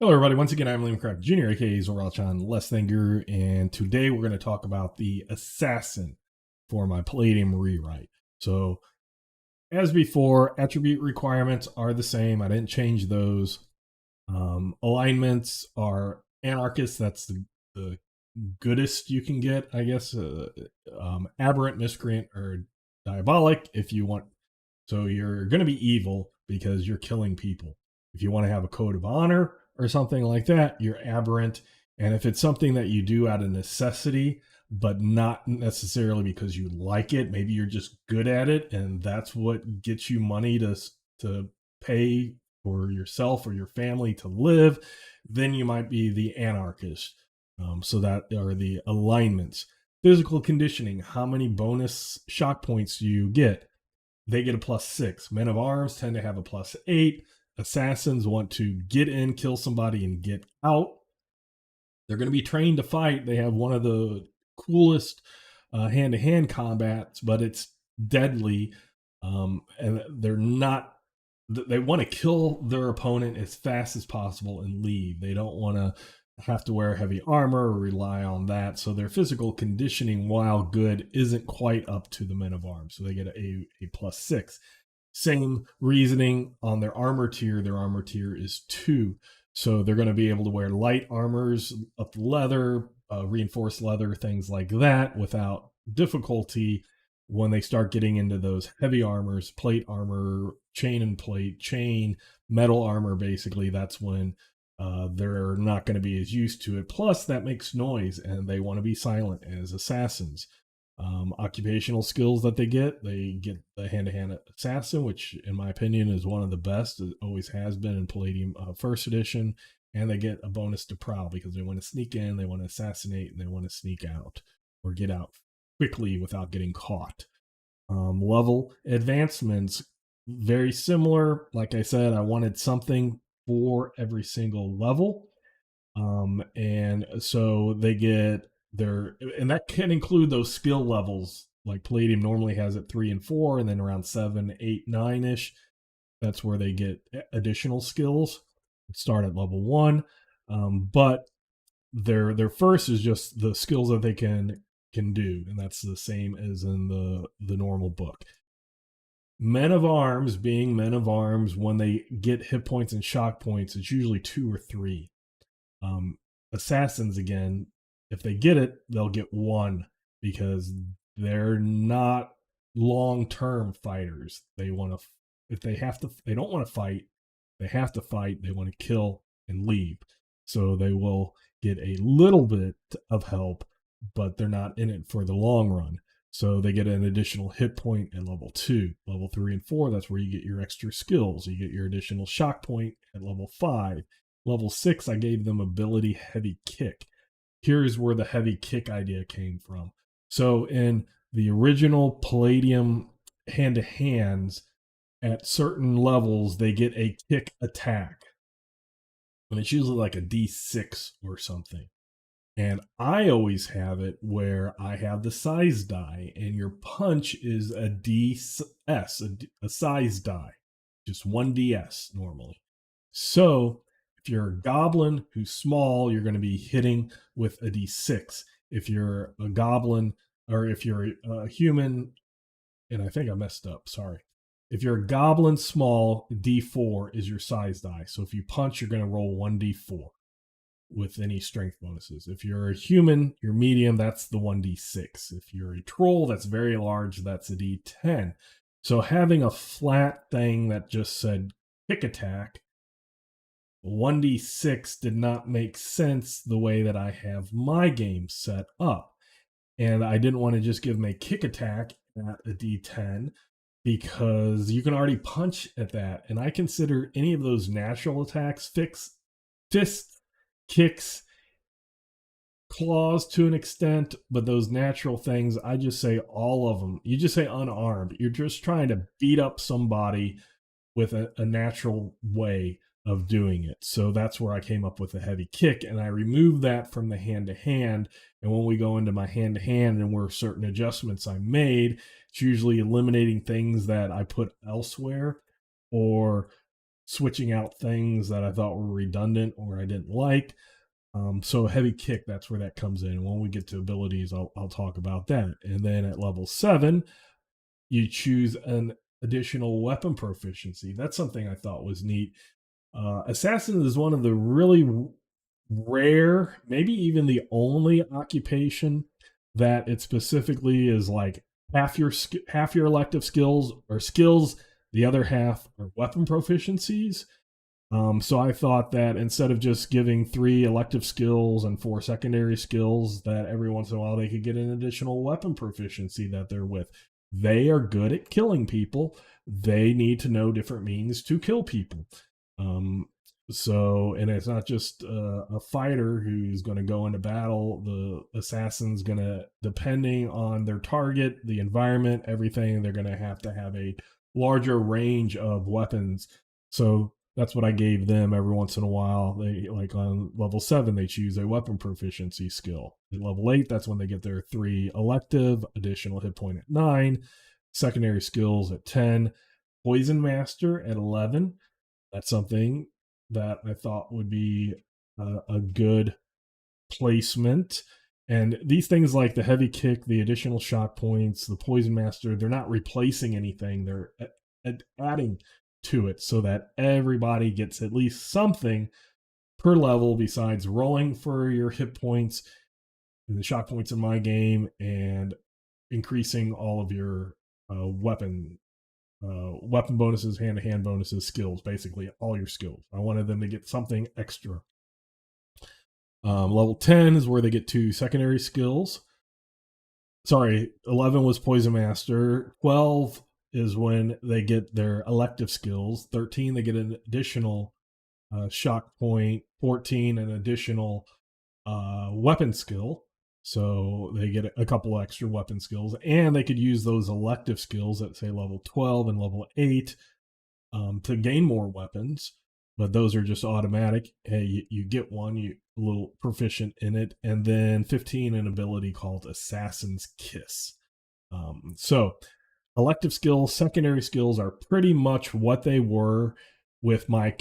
Hello, everybody. Once again, I'm Liam Craft Jr., aka Zoralchan Less Than Guru, and today we're going to talk about the Assassin for my Palladium rewrite. So, as before, attribute requirements are the same. I didn't change those. Alignments are anarchist. That's the goodest you can get, I guess. Aberrant, miscreant, or diabolic if you want. So you're going to be evil because you're killing people. If you want to have a code of honor or something like that, you're aberrant. And if it's something that you do out of necessity, but not necessarily because you like it, maybe you're just good at it, and that's what gets you money to pay for yourself or your family to live, then you might be the anarchist. So that are the alignments. Physical conditioning. How many bonus shock points do you get? They get a +6. Men of arms tend to have a +8. Assassins want to get in, kill somebody, and get out. They're going to be trained to fight. They have one of the coolest hand-to-hand combats, but it's deadly. And they're not. They want to kill their opponent as fast as possible and leave. They don't want to have to wear heavy armor or rely on that. So their physical conditioning, while good, isn't quite up to the men of arms. So they get a +6. Same reasoning on their armor tier. Their armor tier is 2. So they're going to be able to wear light armors, up leather, reinforced leather, things like that without difficulty. When they start getting into those heavy armors, plate armor, chain and plate, chain, metal armor, basically, that's when they're not going to be as used to it. Plus, that makes noise, and they want to be silent as assassins. Occupational skills that they get the hand-to-hand assassin, which in my opinion is one of the best. It always has been in Palladium first edition. And they get a bonus to prowl because they want to sneak in, they want to assassinate, and they want to sneak out or get out quickly without getting caught. Level advancements, very similar. Like I said, I wanted something for every single level. And so they get and that can include those skill levels. Like Palladium normally has at 3 and 4, and then around 7, 8, 9 ish. That's where they get additional skills. Start at level 1, but their first is just the skills that they can do, and that's the same as in the normal book. Men of arms, being men of arms, when they get hit points and shock points, it's usually 2 or 3. Assassins, again, if they get it, they'll get 1 because they're not long-term fighters. They want to, if they have to, they don't want to fight. They have to fight. They want to kill and leave. So they will get a little bit of help, but they're not in it for the long run. So they get an additional hit point at level 2. Level 3 and 4, that's where you get your extra skills. You get your additional shock point at level 5. Level 6, I gave them ability heavy kick. Here's where the heavy kick idea came from. So in the original Palladium hand-to-hands, at certain levels, they get a kick attack. And it's usually like a D6 or something. And I always have it where I have the size die, and your punch is a DS, a size die, just 1DS normally. So if you're a goblin who's small, you're going to be hitting with a D6. If you're a goblin, or if you're a human, and I think I messed up, sorry. If you're a goblin small, D4 is your size die. So if you punch, you're going to roll 1D4 with any strength bonuses. If you're a human, you're medium, that's the 1D6. If you're a troll, that's very large, that's a D10. So having a flat thing that just said kick attack, 1D6 did not make sense the way that I have my game set up. And I didn't want to just give them a kick attack at a D10 because you can already punch at that. And I consider any of those natural attacks, fists, kicks, claws to an extent, but those natural things, I just say all of them. You just say unarmed. You're just trying to beat up somebody with a natural way of doing it. So that's where I came up with a heavy kick, and I removed that from the hand-to-hand. And when we go into my hand-to-hand and where certain adjustments I made, it's usually eliminating things that I put elsewhere or switching out things that I thought were redundant or I didn't like. So heavy kick, that's where that comes in. When we get to abilities, I'll talk about that. And then at level 7, you choose an additional weapon proficiency. That's something I thought was neat. Assassin is one of the really rare, maybe even the only occupation that it specifically is like half your elective skills or skills, the other half are weapon proficiencies. So I thought that instead of just giving 3 elective skills and 4 secondary skills, that every once in a while they could get an additional weapon proficiency that they're with. They are good at killing people. They need to know different means to kill people. Um, and it's not just a fighter who's going to go into battle. The assassin's going to, depending on their target, the environment, everything, they're going to have a larger range of weapons. So that's what I gave them every once in a while. They like on level 7, they choose a weapon proficiency skill. At level 8, that's when they get their 3 elective, additional hit point at 9, secondary skills at 10, poison master at 11. That's something that I thought would be a good placement. And these things like the heavy kick, the additional shock points, the poison master, they're not replacing anything. They're adding to it so that everybody gets at least something per level besides rolling for your hit points and the shock points in my game and increasing all of your weapon bonuses, hand-to-hand bonuses, skills, basically all your skills. I wanted them to get something extra. Level 10 is where they get 2 secondary skills. Sorry, 11 was Poison Master. 12 is when they get their elective skills. 13, they get an additional shock point. 14, an additional weapon skill. So they get a couple extra weapon skills, and they could use those elective skills at say level 12 and level 8 to gain more weapons. But those are just automatic. Hey, you get one, you a little proficient in it, and then 15, an ability called Assassin's Kiss. So elective skills, secondary skills are pretty much what they were with my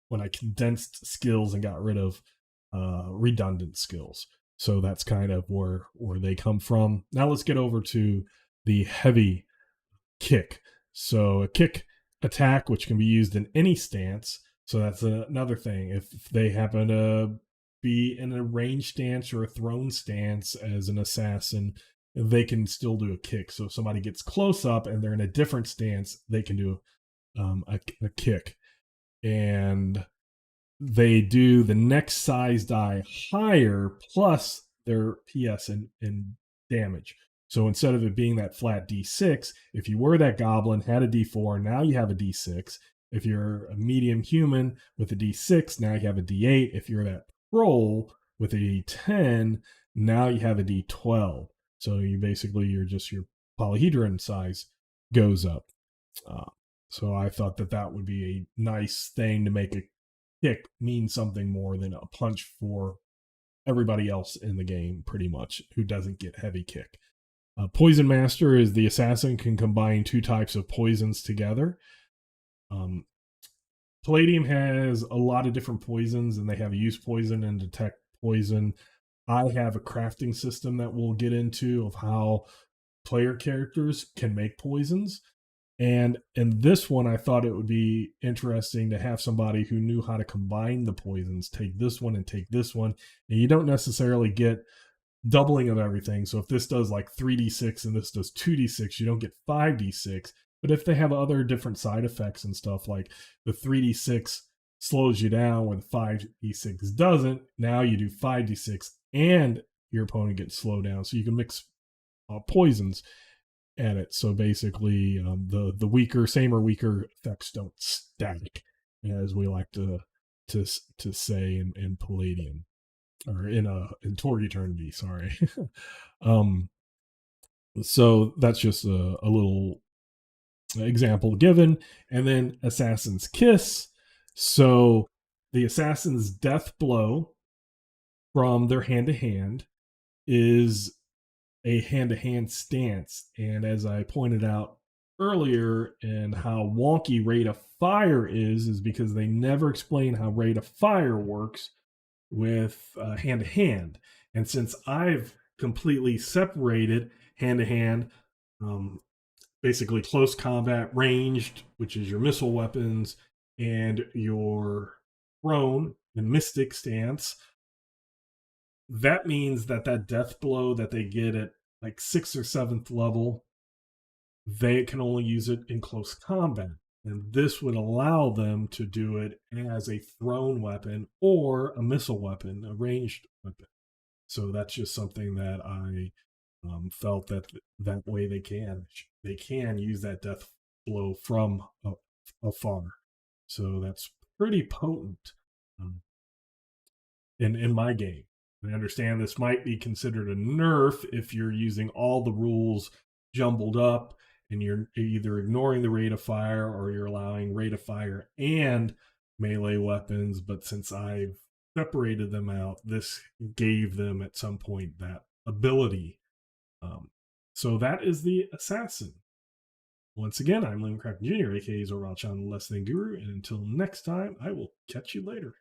when I condensed skills and got rid of redundant skills. So that's kind of where they come from. Now let's get over to the heavy kick. So a kick attack, which can be used in any stance. So that's another thing. If they happen to be in a range stance or a thrown stance as an assassin, they can still do a kick. So if somebody gets close up and they're in a different stance, they can do a kick. And they do the next size die higher plus their PS and damage. So instead of it being that flat D6, if you were that goblin, had a D4, now you have a D6. If you're a medium human with a D6, now you have a D8. If you're that troll with a D10, now you have a D12. So you basically, your polyhedron size goes up. So I thought that would be a nice thing to make a kick mean something more than a punch for everybody else in the game, pretty much, who doesn't get heavy kick. Poison Master is the assassin can combine 2 types of poisons together. Palladium has a lot of different poisons, and they have use poison and detect poison. I have a crafting system that we'll get into of how player characters can make poisons. And in this one, I thought it would be interesting to have somebody who knew how to combine the poisons, take this one and take this one. And you don't necessarily get doubling of everything. So if this does like 3d6 and this does 2d6, you don't get 5d6. But if they have other different side effects and stuff, like the 3d6 slows you down where the 5d6 doesn't, now you do 5d6 and your opponent gets slowed down. So you can mix poisons at it. So basically, the weaker, same or weaker effects don't stack, as we like to say in Palladium, or in Toward Eternity. Sorry. So that's just a little example given, and then Assassin's Kiss. So the assassin's death blow from their hand to hand is a hand-to-hand stance, and as I pointed out earlier and how wonky rate of fire is because they never explain how rate of fire works with hand to hand. And since I've completely separated hand to hand, um, basically close combat, ranged, which is your missile weapons, and your prone and mystic stance, that means that that death blow that they get at like sixth or seventh level, they can only use it in close combat. And this would allow them to do it as a thrown weapon or a missile weapon, a ranged weapon. So that's just something that I felt that that way they can use that death blow from afar. So that's pretty potent. Um, in my game. I understand this might be considered a nerf if you're using all the rules jumbled up and you're either ignoring the rate of fire or you're allowing rate of fire and melee weapons. But since I've separated them out, this gave them at some point that ability. Um, so that is the assassin. Once again, I'm Liam Craft Jr., aka Zorval Chan, the Less Than Guru, and until next time, I will catch you later.